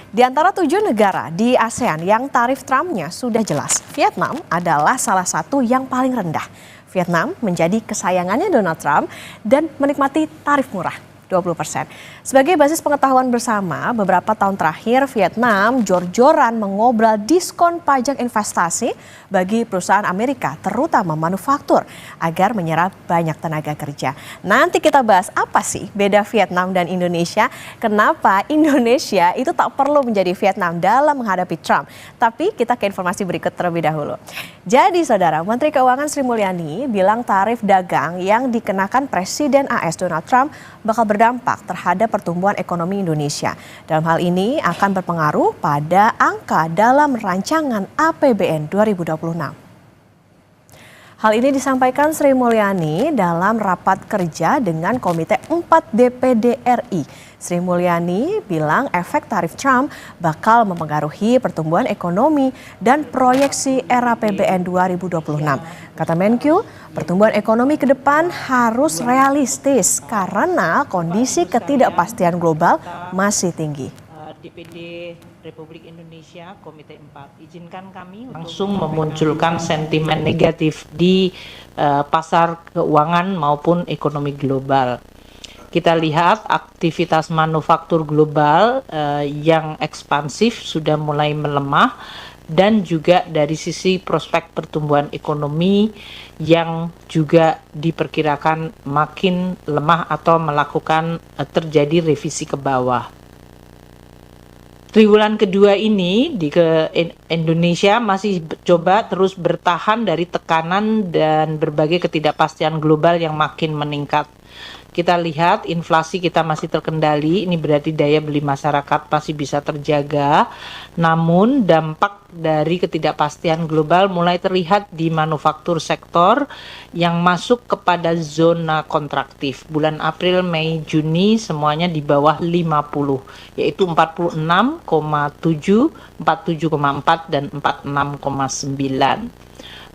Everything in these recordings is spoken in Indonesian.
Di antara 7 negara di ASEAN yang tarif Trump-nya sudah jelas, Vietnam adalah salah satu yang paling rendah. Vietnam menjadi kesayangannya Donald Trump dan menikmati tarif murah, 20%. Sebagai basis pengetahuan bersama, beberapa tahun terakhir Vietnam jor-joran mengobrol diskon pajak investasi bagi perusahaan Amerika, terutama manufaktur, agar menyerap banyak tenaga kerja. Nanti kita bahas apa sih beda Vietnam dan Indonesia, kenapa Indonesia itu tak perlu menjadi Vietnam dalam menghadapi Trump. Tapi kita ke informasi berikut terlebih dahulu. Jadi saudara, Menteri Keuangan Sri Mulyani bilang tarif dagang yang dikenakan Presiden AS Donald Trump bakal berdampak terhadap pertumbuhan ekonomi Indonesia. Dalam hal ini akan berpengaruh pada angka dalam rancangan APBN 2026. Hal ini disampaikan Sri Mulyani dalam rapat kerja dengan Komite 4 DPD RI. Sri Mulyani bilang efek tarif Trump bakal mempengaruhi pertumbuhan ekonomi dan proyeksi era APBN 2026. Kata Menkyu, pertumbuhan ekonomi ke depan harus realistis karena kondisi ketidakpastian global masih tinggi. DPD Republik Indonesia Komite 4, izinkan kami langsung memunculkan sentimen negatif di pasar keuangan maupun ekonomi global. Kita lihat aktivitas manufaktur global yang ekspansif sudah mulai melemah, dan juga dari sisi prospek pertumbuhan ekonomi yang juga diperkirakan makin lemah atau melakukan terjadi revisi ke bawah. Triwulan kedua ini Indonesia masih coba terus bertahan dari tekanan dan berbagai ketidakpastian global yang makin meningkat. Kita lihat inflasi kita masih terkendali, ini berarti daya beli masyarakat masih bisa terjaga. Namun dampak dari ketidakpastian global mulai terlihat di manufaktur sektor yang masuk kepada zona kontraktif. Bulan April, Mei, Juni semuanya di bawah 50, yaitu 46,7, 47,4, dan 46,9.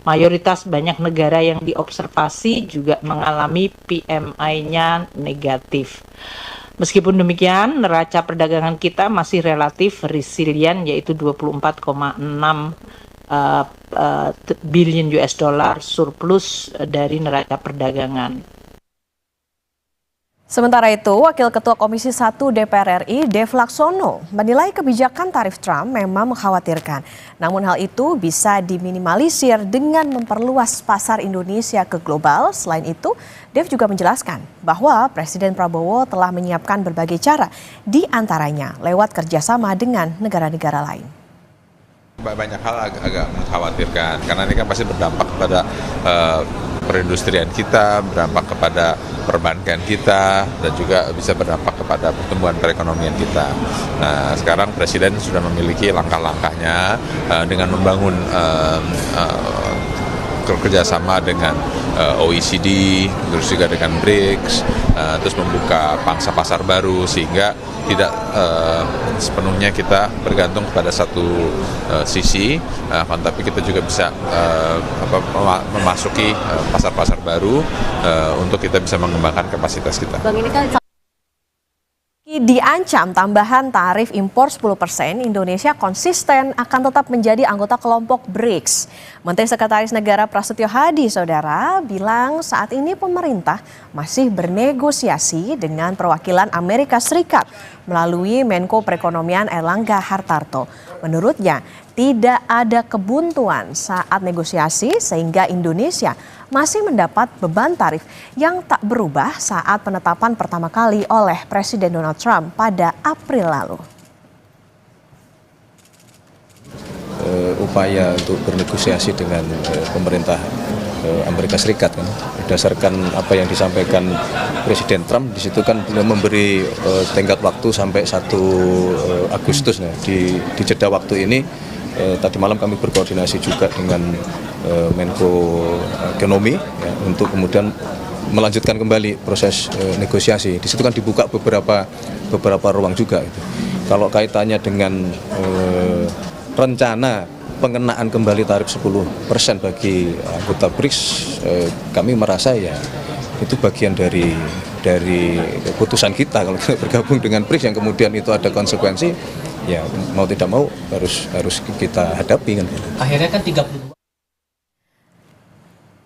Mayoritas banyak negara yang diobservasi juga mengalami PMI-nya negatif. Meskipun demikian, neraca perdagangan kita masih relatif resilient, yaitu 24,6 billion US dollar surplus dari neraca perdagangan. Sementara itu, Wakil Ketua Komisi 1 DPR RI, Dev Laksono, menilai kebijakan tarif Trump memang mengkhawatirkan. Namun hal itu bisa diminimalisir dengan memperluas pasar Indonesia ke global. Selain itu, Dev juga menjelaskan bahwa Presiden Prabowo telah menyiapkan berbagai cara, di antaranya lewat kerjasama dengan negara-negara lain. Banyak hal agak mengkhawatirkan, karena ini kan pasti berdampak pada perindustrian kita, berdampak kepada perbankan kita, dan juga bisa berdampak kepada pertumbuhan perekonomian kita. Nah, sekarang Presiden sudah memiliki langkah-langkahnya dengan membangun kerjasama dengan OECD, terus juga dengan BRICS, terus membuka pangsa pasar baru sehingga tidak sepenuhnya kita bergantung kepada satu sisi, tapi kita juga bisa memasuki pasar-pasar baru untuk kita bisa mengembangkan kapasitas kita. Bang, ini kan diancam tambahan tarif impor 10%, Indonesia konsisten akan tetap menjadi anggota kelompok BRICS. Menteri Sekretaris Negara Prasetyo Hadi, saudara, bilang saat ini pemerintah masih bernegosiasi dengan perwakilan Amerika Serikat melalui Menko Perekonomian Erlangga Hartarto. Menurutnya, tidak ada kebuntuan saat negosiasi sehingga Indonesia masih mendapat beban tarif yang tak berubah saat penetapan pertama kali oleh Presiden Donald Trump pada April lalu. Upaya untuk bernegosiasi dengan pemerintah Amerika Serikat kan, berdasarkan apa yang disampaikan Presiden Trump, di situ kan beliau memberi tenggat waktu sampai 1 Agustus. Nah, di jeda waktu ini tadi malam kami berkoordinasi juga dengan Menko Ekonomi ya, untuk kemudian melanjutkan kembali proses negosiasi. Di situ kan dibuka beberapa ruang juga. Kalau kaitannya dengan rencana pengenaan kembali tarif 10% bagi anggota BRICS, kami merasa ya itu bagian dari keputusan kita. Kalau kita bergabung dengan BRICS yang kemudian itu ada konsekuensi, ya mau tidak mau harus kita hadapi kan. Akhirnya kan 32.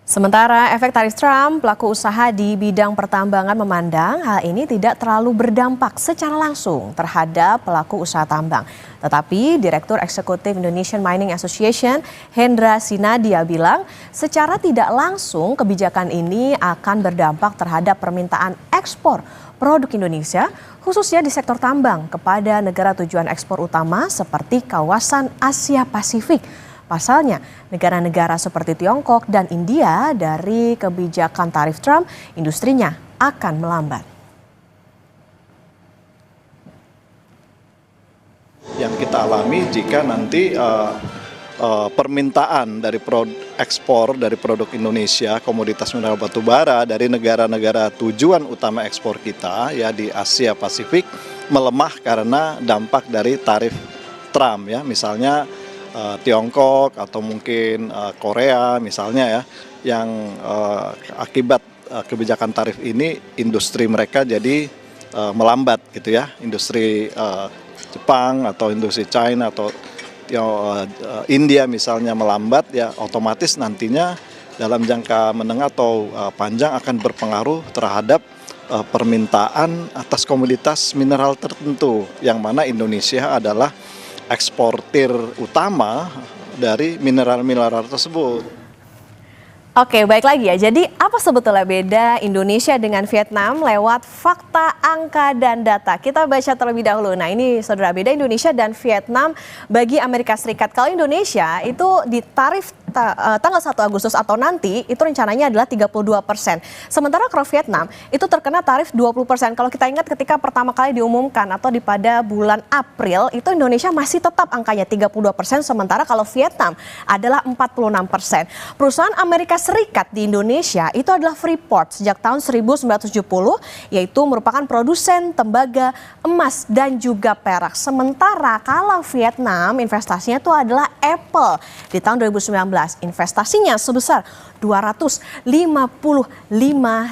Sementara efek tarif Trump, pelaku usaha di bidang pertambangan memandang hal ini tidak terlalu berdampak secara langsung terhadap pelaku usaha tambang. Tetapi Direktur Eksekutif Indonesian Mining Association, Hendra Sinadia bilang secara tidak langsung kebijakan ini akan berdampak terhadap permintaan ekspor produk Indonesia, khususnya di sektor tambang kepada negara tujuan ekspor utama seperti kawasan Asia Pasifik. Pasalnya, negara-negara seperti Tiongkok dan India dari kebijakan tarif Trump, industrinya akan melambat. Yang kita alami jika nanti permintaan dari ekspor dari produk Indonesia, komoditas mineral batu bara dari negara-negara tujuan utama ekspor kita ya di Asia Pasifik melemah karena dampak dari tarif Trump ya, misalnya Tiongkok atau mungkin Korea misalnya ya, yang akibat kebijakan tarif ini industri mereka jadi melambat gitu ya, industri Jepang atau industri China atau India misalnya melambat ya, otomatis nantinya dalam jangka menengah atau panjang akan berpengaruh terhadap permintaan atas komoditas mineral tertentu, yang mana Indonesia adalah eksportir utama dari mineral-mineral tersebut. Oke, baik lagi ya. Jadi apa sebetulnya beda Indonesia dengan Vietnam lewat fakta, angka, dan data? Kita baca terlebih dahulu. Nah ini saudara, beda Indonesia dan Vietnam bagi Amerika Serikat. Kalau Indonesia itu di tarif tanggal 1 Agustus atau nanti itu rencananya adalah 32%. Sementara kalau Vietnam itu terkena tarif 20%. Kalau kita ingat ketika pertama kali diumumkan atau pada bulan April itu Indonesia masih tetap angkanya 32%, sementara kalau Vietnam adalah 46%. Perusahaan Amerika Serikat di Indonesia itu adalah Freeport sejak tahun 1970, yaitu merupakan produsen tembaga, emas, dan juga perak. Sementara kalau Vietnam investasinya itu adalah Apple di tahun 2019. Investasinya sebesar 255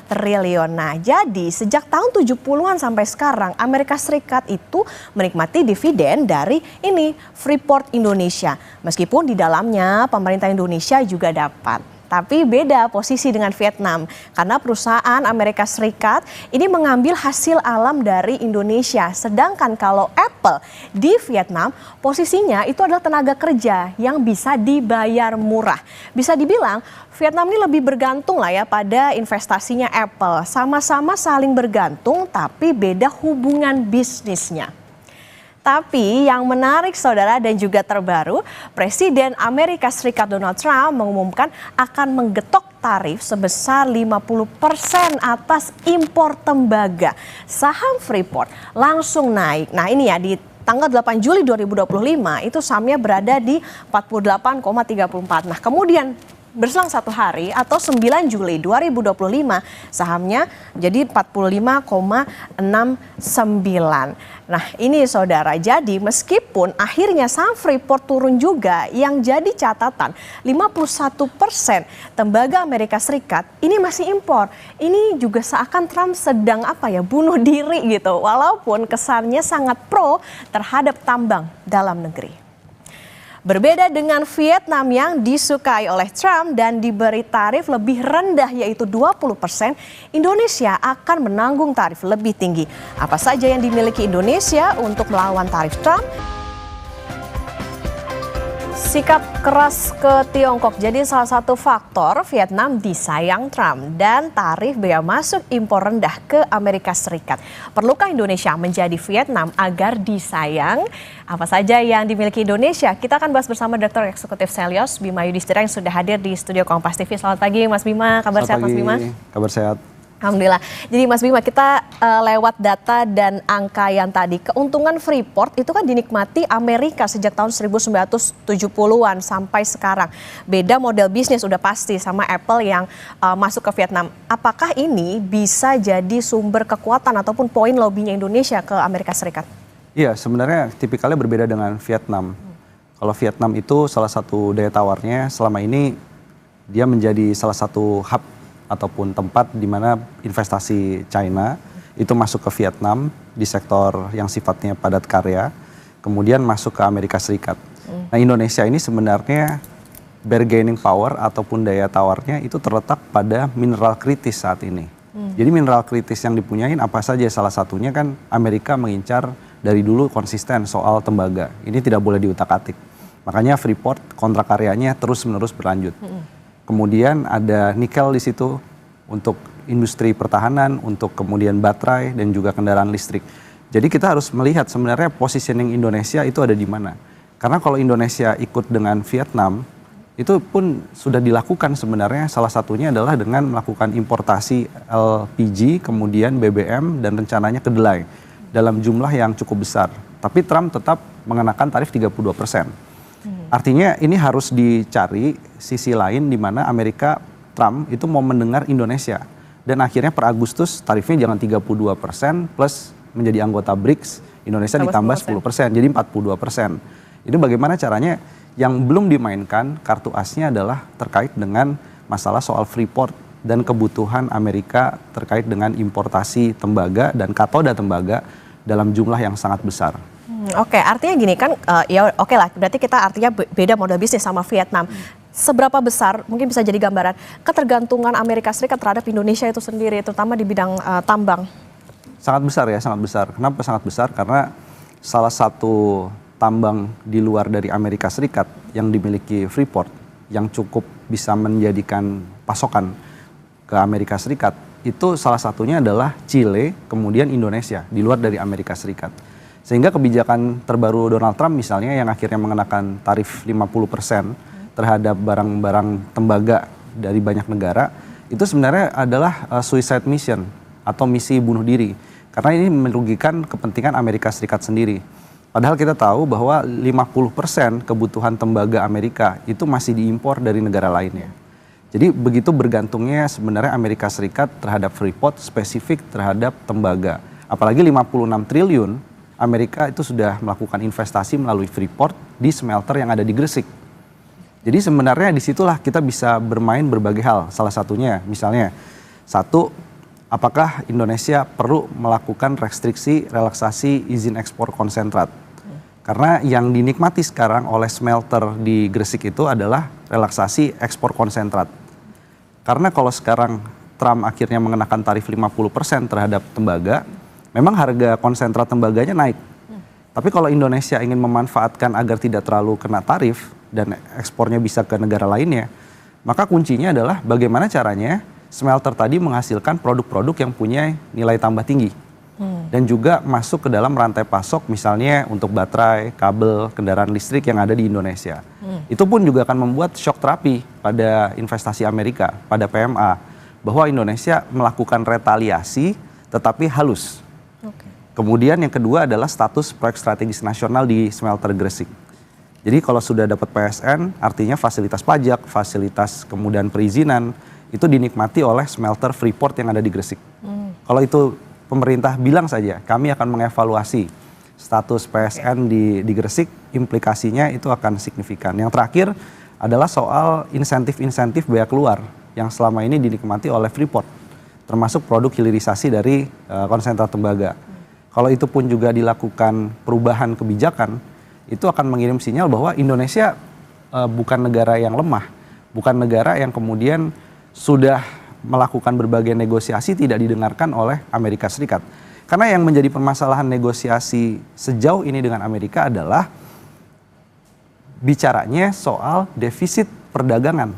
triliun. Nah, jadi sejak tahun 70-an sampai sekarang Amerika Serikat itu menikmati dividen dari ini Freeport Indonesia. Meskipun di dalamnya pemerintah Indonesia juga dapat. Tapi beda posisi dengan Vietnam karena perusahaan Amerika Serikat ini mengambil hasil alam dari Indonesia. Sedangkan kalau Apple di Vietnam posisinya itu adalah tenaga kerja yang bisa dibayar murah. Bisa dibilang Vietnam ini lebih bergantung lah ya pada investasinya Apple. Sama-sama saling bergantung tapi beda hubungan bisnisnya. Tapi yang menarik saudara dan juga terbaru, Presiden Amerika Serikat Donald Trump mengumumkan akan menggetok tarif sebesar 50% atas impor tembaga. Saham Freeport langsung naik. Nah ini ya di tanggal 8 Juli 2025 itu sahamnya berada di 48,34. Nah kemudian berselang satu hari atau 9 Juli 2025 sahamnya jadi 45,69. Nah ini saudara, jadi meskipun akhirnya saham Freeport turun juga, yang jadi catatan 51% tembaga Amerika Serikat ini masih impor. Ini juga seakan Trump sedang bunuh diri gitu, walaupun kesannya sangat pro terhadap tambang dalam negeri. Berbeda dengan Vietnam yang disukai oleh Trump dan diberi tarif lebih rendah yaitu 20%, Indonesia akan menanggung tarif lebih tinggi. Apa saja yang dimiliki Indonesia untuk melawan tarif Trump? Sikap keras ke Tiongkok jadi salah satu faktor Vietnam disayang Trump dan tarif bea masuk impor rendah ke Amerika Serikat. Perlukah Indonesia menjadi Vietnam agar disayang? Apa saja yang dimiliki Indonesia? Kita akan bahas bersama Direktur Eksekutif Selyos Bima Yudhistira yang sudah hadir di studio Kompas TV. Selamat pagi Mas Bima, kabar sehat Mas Bima? Kabar sehat. Alhamdulillah. Jadi Mas Bima, kita lewat data dan angka yang tadi, keuntungan Freeport itu kan dinikmati Amerika sejak tahun 1970-an sampai sekarang. Beda model bisnis udah pasti sama Apple yang masuk ke Vietnam. Apakah ini bisa jadi sumber kekuatan ataupun poin lobbynya Indonesia ke Amerika Serikat? Iya, sebenarnya tipikalnya berbeda dengan Vietnam. Kalau Vietnam itu salah satu daya tawarnya selama ini dia menjadi salah satu hub ataupun tempat di mana investasi China itu masuk ke Vietnam di sektor yang sifatnya padat karya. kemudian masuk ke Amerika Serikat. Nah, Indonesia ini sebenarnya bargaining power ataupun daya tawarnya itu terletak pada mineral kritis saat ini. Jadi mineral kritis yang dipunyain apa saja? Salah satunya kan Amerika mengincar dari dulu konsisten soal tembaga. Ini tidak boleh diutak-atik. Makanya Freeport kontrak karyanya terus-menerus berlanjut. Kemudian ada nikel di situ untuk industri pertahanan, untuk kemudian baterai dan juga kendaraan listrik. Jadi kita harus melihat sebenarnya positioning Indonesia itu ada di mana. Karena kalau Indonesia ikut dengan Vietnam, itu pun sudah dilakukan sebenarnya, salah satunya adalah dengan melakukan importasi LPG, kemudian BBM, dan rencananya kedelai dalam jumlah yang cukup besar. Tapi Trump tetap mengenakan tarif 32%. Artinya ini harus dicari sisi lain di mana Trump itu mau mendengar Indonesia. Dan akhirnya per Agustus tarifnya jangan 32% plus menjadi anggota BRICS, Indonesia ditambah 10%, jadi 42%. Ini bagaimana caranya? Yang belum dimainkan kartu asnya adalah terkait dengan masalah soal Freeport dan kebutuhan Amerika terkait dengan importasi tembaga dan katoda tembaga dalam jumlah yang sangat besar. Oke, artinya gini kan, ya oke lah, berarti kita artinya beda model bisnis sama Vietnam. Seberapa besar, mungkin bisa jadi gambaran, ketergantungan Amerika Serikat terhadap Indonesia itu sendiri, terutama di bidang tambang? Sangat besar ya, sangat besar. Kenapa sangat besar? Karena salah satu tambang di luar dari Amerika Serikat yang dimiliki Freeport yang cukup bisa menjadikan pasokan ke Amerika Serikat itu salah satunya adalah Chile, kemudian Indonesia di luar dari Amerika Serikat. Sehingga kebijakan terbaru Donald Trump misalnya yang akhirnya mengenakan tarif 50% terhadap barang-barang tembaga dari banyak negara itu sebenarnya adalah suicide mission atau misi bunuh diri karena ini merugikan kepentingan Amerika Serikat sendiri. Padahal kita tahu bahwa 50% kebutuhan tembaga Amerika itu masih diimpor dari negara lainnya. Jadi begitu bergantungnya sebenarnya Amerika Serikat terhadap Freeport spesifik terhadap tembaga. Apalagi 56 triliun Amerika itu sudah melakukan investasi melalui Freeport di smelter yang ada di Gresik. Jadi sebenarnya disitulah kita bisa bermain berbagai hal. Salah satunya misalnya, satu, apakah Indonesia perlu melakukan restriksi relaksasi izin ekspor konsentrat? Karena yang dinikmati sekarang oleh smelter di Gresik itu adalah relaksasi ekspor konsentrat. Karena kalau sekarang Trump akhirnya mengenakan tarif 50% terhadap tembaga, memang harga konsentrat tembaganya naik. Tapi kalau Indonesia ingin memanfaatkan agar tidak terlalu kena tarif dan ekspornya bisa ke negara lainnya, maka kuncinya adalah bagaimana caranya smelter tadi menghasilkan produk-produk yang punya nilai tambah tinggi. Dan juga masuk ke dalam rantai pasok misalnya untuk baterai, kabel, kendaraan listrik yang ada di Indonesia. Itu pun juga akan membuat shock terapi pada investasi Amerika, pada PMA. Bahwa Indonesia melakukan retaliasi tetapi halus. Kemudian yang kedua adalah status proyek strategis nasional di smelter Gresik. Jadi kalau sudah dapat PSN artinya fasilitas pajak, fasilitas kemudian perizinan itu dinikmati oleh smelter Freeport yang ada di Gresik. Kalau itu pemerintah bilang saja, kami akan mengevaluasi status PSN di Gresik, implikasinya itu akan signifikan. Yang terakhir adalah soal insentif-insentif biaya keluar yang selama ini dinikmati oleh Freeport, termasuk produk hilirisasi dari konsentrat tembaga. Kalau itu pun juga dilakukan perubahan kebijakan, itu akan mengirim sinyal bahwa Indonesia bukan negara yang lemah, bukan negara yang kemudian sudah melakukan berbagai negosiasi tidak didengarkan oleh Amerika Serikat. Karena yang menjadi permasalahan negosiasi sejauh ini dengan Amerika adalah bicaranya soal defisit perdagangan.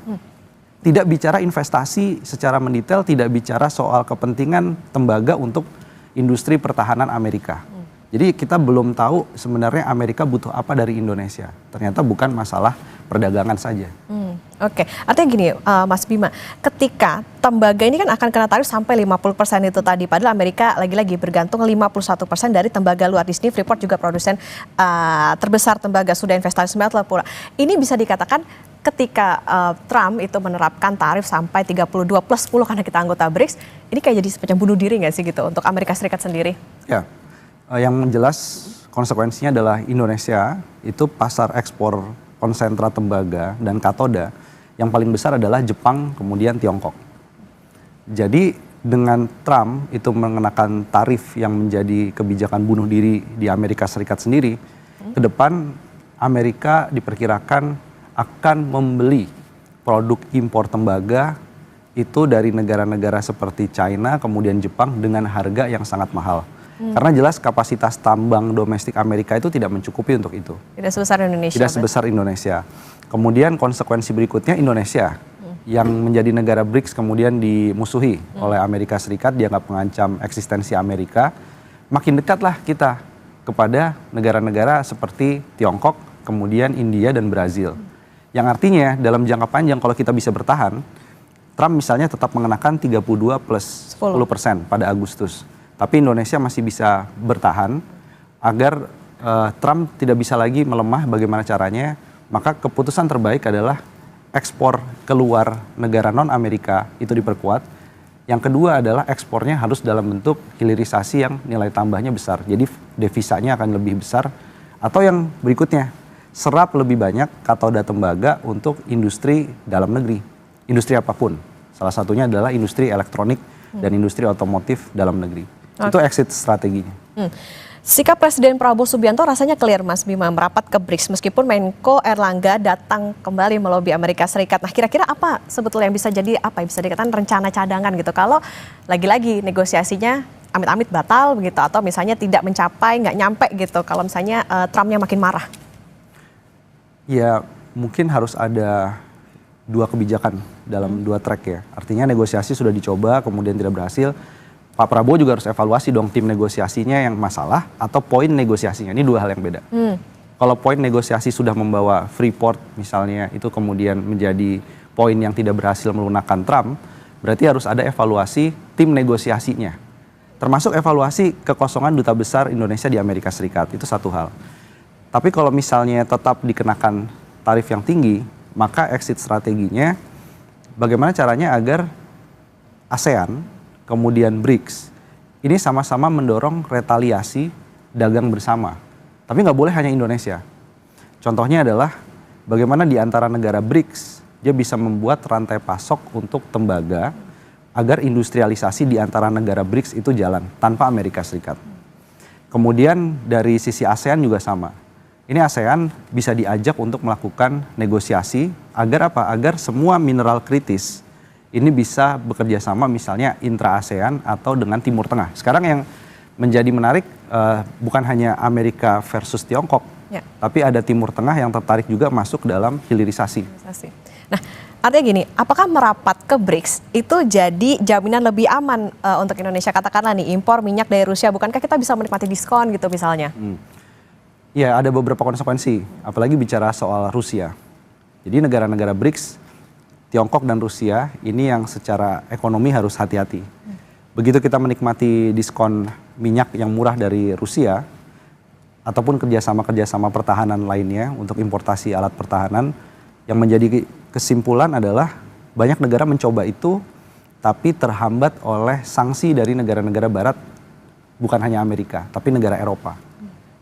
Tidak bicara investasi secara mendetail, tidak bicara soal kepentingan tembaga untuk industri pertahanan Amerika. Jadi kita belum tahu sebenarnya Amerika butuh apa dari Indonesia. Ternyata bukan masalah perdagangan saja. Oke, artinya gini Mas Bima, ketika tembaga ini kan akan kena tarif sampai 50% itu tadi, padahal Amerika lagi-lagi bergantung 51% dari tembaga luar. Di sini Freeport juga produsen terbesar tembaga, sudah investasi smelter pula. Ini bisa dikatakan ketika Trump itu menerapkan tarif sampai 32 plus 10 karena kita anggota BRICS, ini kayak jadi semacam bunuh diri nggak sih gitu untuk Amerika Serikat sendiri? Ya, yang jelas konsekuensinya adalah Indonesia itu pasar ekspor konsentrat tembaga dan katoda yang paling besar adalah Jepang, kemudian Tiongkok. Jadi dengan Trump itu mengenakan tarif yang menjadi kebijakan bunuh diri di Amerika Serikat sendiri, Ke depan Amerika diperkirakan akan membeli produk impor tembaga itu dari negara-negara seperti China, kemudian Jepang dengan harga yang sangat mahal. Karena jelas kapasitas tambang domestik Amerika itu tidak mencukupi untuk itu. Tidak sebesar Indonesia. Tidak sebesar Indonesia. Kemudian konsekuensi berikutnya Indonesia yang menjadi negara BRICS kemudian dimusuhi oleh Amerika Serikat, dianggap mengancam eksistensi Amerika. Makin dekatlah kita kepada negara-negara seperti Tiongkok, kemudian India dan Brazil. Yang artinya dalam jangka panjang kalau kita bisa bertahan, Trump misalnya tetap mengenakan 32 plus 10% pada Agustus. Tapi Indonesia masih bisa bertahan agar Trump tidak bisa lagi melemah. Bagaimana caranya? Maka keputusan terbaik adalah ekspor keluar negara non-Amerika itu diperkuat. Yang kedua adalah ekspornya harus dalam bentuk hilirisasi yang nilai tambahnya besar. Jadi devisanya akan lebih besar. Atau yang berikutnya, serap lebih banyak katoda tembaga untuk industri dalam negeri. Industri apapun. Salah satunya adalah industri elektronik dan industri otomotif dalam negeri. Itu exit strateginya. Sikap Presiden Prabowo Subianto rasanya clear, Mas Bima, merapat ke BRICS meskipun Menko Erlangga datang kembali melobi Amerika Serikat. Nah, kira-kira apa sebetulnya yang bisa jadi bisa dikatakan rencana cadangan gitu kalau lagi-lagi negosiasinya amit-amit batal begitu atau misalnya tidak mencapai, nggak nyampe gitu kalau misalnya Trumpnya makin marah? Ya, mungkin harus ada dua kebijakan dalam dua track ya. Artinya negosiasi sudah dicoba kemudian tidak berhasil. Pak Prabowo juga harus evaluasi dong tim negosiasinya yang masalah atau poin negosiasinya. Ini dua hal yang beda. Kalau poin negosiasi sudah membawa Freeport misalnya itu kemudian menjadi poin yang tidak berhasil melunakkan Trump, berarti harus ada evaluasi tim negosiasinya. Termasuk evaluasi kekosongan duta besar Indonesia di Amerika Serikat. Itu satu hal. Tapi kalau misalnya tetap dikenakan tarif yang tinggi, maka exit strateginya bagaimana caranya agar ASEAN kemudian BRICS, ini sama-sama mendorong retaliasi dagang bersama. Tapi nggak boleh hanya Indonesia. Contohnya adalah bagaimana di antara negara BRICS, dia bisa membuat rantai pasok untuk tembaga agar industrialisasi di antara negara BRICS itu jalan tanpa Amerika Serikat. Kemudian dari sisi ASEAN juga sama. Ini ASEAN bisa diajak untuk melakukan negosiasi agar apa? Agar semua mineral kritis ini bisa bekerja sama misalnya intra-ASEAN atau dengan Timur Tengah. Sekarang yang menjadi menarik bukan hanya Amerika versus Tiongkok, tapi ada Timur Tengah yang tertarik juga masuk dalam hilirisasi. Nah, artinya gini, apakah merapat ke BRICS itu jadi jaminan lebih aman untuk Indonesia? Katakanlah nih, impor minyak dari Rusia, bukankah kita bisa menikmati diskon gitu misalnya? Ya, ada beberapa konsekuensi, apalagi bicara soal Rusia. Jadi negara-negara BRICS, Tiongkok dan Rusia ini yang secara ekonomi harus hati-hati. Begitu kita menikmati diskon minyak yang murah dari Rusia, ataupun kerjasama-kerjasama pertahanan lainnya untuk importasi alat pertahanan, yang menjadi kesimpulan adalah banyak negara mencoba itu, tapi terhambat oleh sanksi dari negara-negara barat, bukan hanya Amerika, tapi negara Eropa.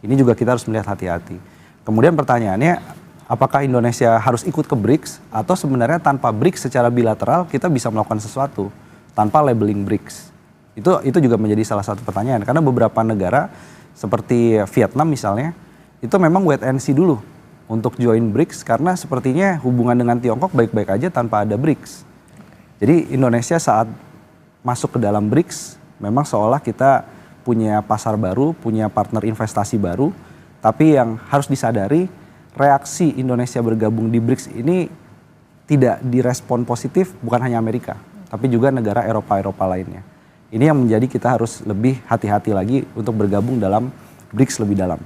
Ini juga kita harus melihat hati-hati. Kemudian pertanyaannya, apakah Indonesia harus ikut ke BRICS atau sebenarnya tanpa BRICS secara bilateral kita bisa melakukan sesuatu tanpa labeling BRICS? Itu juga menjadi salah satu pertanyaan karena beberapa negara seperti Vietnam misalnya itu memang wait and see dulu untuk join BRICS karena sepertinya hubungan dengan Tiongkok baik-baik aja tanpa ada BRICS. Jadi Indonesia saat masuk ke dalam BRICS memang seolah kita punya pasar baru, punya partner investasi baru, tapi yang harus disadari reaksi Indonesia bergabung di BRICS ini tidak direspon positif bukan hanya Amerika, tapi juga negara Eropa lainnya. Ini yang menjadi kita harus lebih hati-hati lagi untuk bergabung dalam BRICS lebih dalam.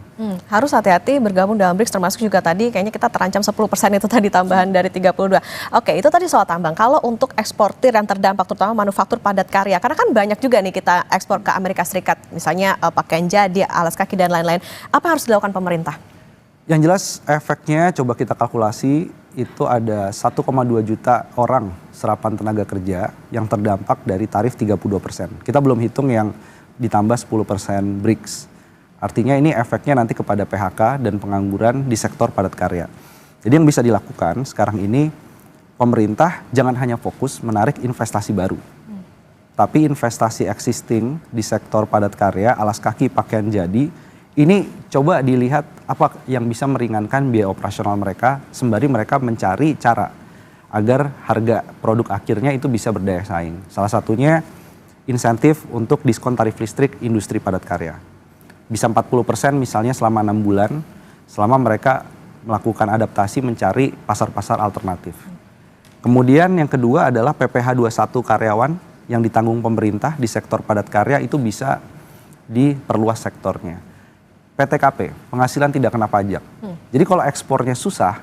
Harus hati-hati bergabung dalam BRICS termasuk juga tadi kayaknya kita terancam 10% itu tadi tambahan dari 32. Oke, itu tadi soal tambang. Kalau untuk eksportir yang terdampak terutama manufaktur padat karya, karena kan banyak juga nih kita ekspor ke Amerika Serikat, misalnya pakaian jadi, alas kaki dan lain-lain. Apa yang harus dilakukan pemerintah? Yang jelas efeknya coba kita kalkulasi itu ada 1,2 juta orang serapan tenaga kerja yang terdampak dari tarif 32%. Kita belum hitung yang ditambah 10% BRICS. Artinya ini efeknya nanti kepada PHK dan pengangguran di sektor padat karya. Jadi yang bisa dilakukan sekarang ini pemerintah jangan hanya fokus menarik investasi baru. Tapi investasi existing di sektor padat karya, alas kaki, pakaian jadi, ini coba dilihat apa yang bisa meringankan biaya operasional mereka sembari mereka mencari cara agar harga produk akhirnya itu bisa berdaya saing. Salah satunya insentif untuk diskon tarif listrik industri padat karya. Bisa 40% misalnya selama 6 bulan, selama mereka melakukan adaptasi mencari pasar-pasar alternatif. Kemudian yang kedua adalah PPh 21 karyawan yang ditanggung pemerintah di sektor padat karya itu bisa diperluas sektornya. PTKP, penghasilan tidak kena pajak. Jadi kalau ekspornya susah,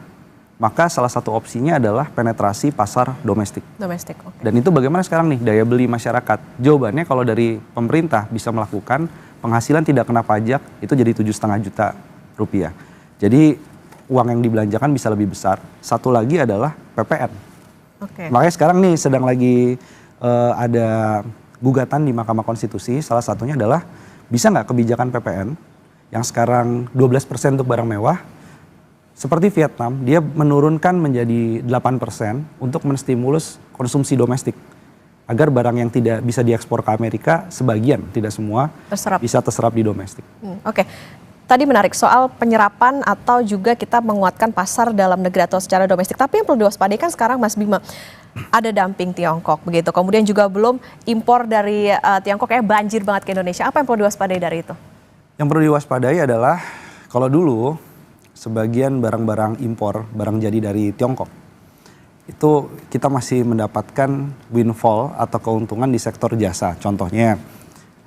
maka salah satu opsinya adalah penetrasi pasar domestik. Domestik, oke. Dan itu bagaimana sekarang nih daya beli masyarakat? Jawabannya kalau dari pemerintah bisa melakukan penghasilan tidak kena pajak itu jadi 7,5 juta rupiah. Jadi uang yang dibelanjakan bisa lebih besar. Satu lagi adalah PPN. Oke. Makanya sekarang nih sedang lagi ada gugatan di Mahkamah Konstitusi. Salah satunya adalah bisa nggak kebijakan PPN yang sekarang 12% untuk barang mewah, seperti Vietnam, dia menurunkan menjadi 8% untuk menstimulus konsumsi domestik. Agar barang yang tidak bisa diekspor ke Amerika, sebagian, tidak semua, bisa terserap di domestik. Oke. Tadi menarik soal penyerapan atau juga kita menguatkan pasar dalam negeri atau secara domestik. Tapi yang perlu diwaspadai kan sekarang Mas Bima, ada dumping Tiongkok begitu. Kemudian juga belum impor dari Tiongkok kayak banjir banget ke Indonesia. Apa yang perlu diwaspadai dari itu? Yang perlu diwaspadai adalah kalau dulu sebagian barang-barang impor, barang jadi dari Tiongkok, itu kita masih mendapatkan windfall atau keuntungan di sektor jasa. Contohnya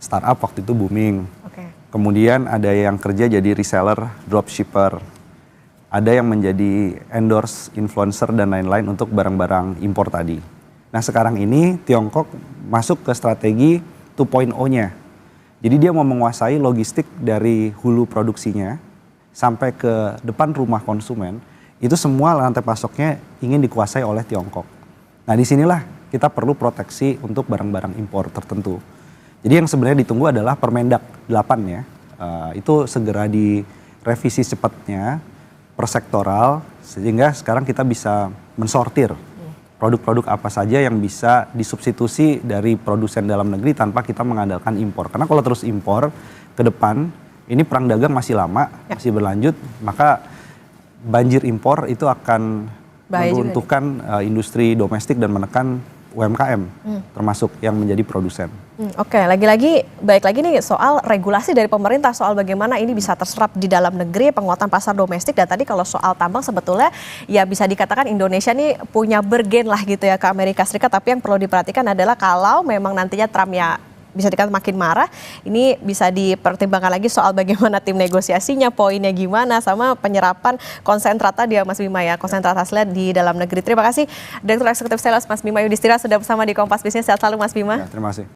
startup waktu itu booming. Oke. Kemudian ada yang kerja jadi reseller, dropshipper. Ada yang menjadi endorse, influencer dan lain-lain untuk barang-barang impor tadi. Nah sekarang ini Tiongkok masuk ke strategi 2.0-nya. Jadi dia mau menguasai logistik dari hulu produksinya sampai ke depan rumah konsumen. Itu semua rantai pasoknya ingin dikuasai oleh Tiongkok. Nah disinilah kita perlu proteksi untuk barang-barang impor tertentu. Jadi yang sebenarnya ditunggu adalah Permendak 8 ya. Itu segera direvisi cepatnya per sektoral sehingga sekarang kita bisa mensortir produk-produk apa saja yang bisa disubstitusi dari produsen dalam negeri tanpa kita mengandalkan impor. Karena kalau terus impor ke depan ini perang dagang masih lama, masih berlanjut, maka banjir impor itu akan meruntuhkan industri domestik dan menekan UMKM, termasuk yang menjadi produsen. Oke, lagi-lagi baik lagi nih soal regulasi dari pemerintah soal bagaimana ini bisa terserap di dalam negeri, penguatan pasar domestik. Dan tadi kalau soal tambang sebetulnya ya bisa dikatakan Indonesia nih punya bergen lah gitu ya ke Amerika Serikat. Tapi yang perlu diperhatikan adalah kalau memang nantinya Trump ya bisa dikatakan makin marah, ini bisa dipertimbangkan lagi soal bagaimana tim negosiasinya, poinnya gimana, sama penyerapan konsentrat tadi ya Mas Bima ya, konsentrat hasilnya di dalam negeri. Terima kasih Direktur Eksekutif Sales Mas Bima Yudhistira sudah bersama di Kompas Bisnis. Sehat selalu Mas Bima. Ya, terima kasih.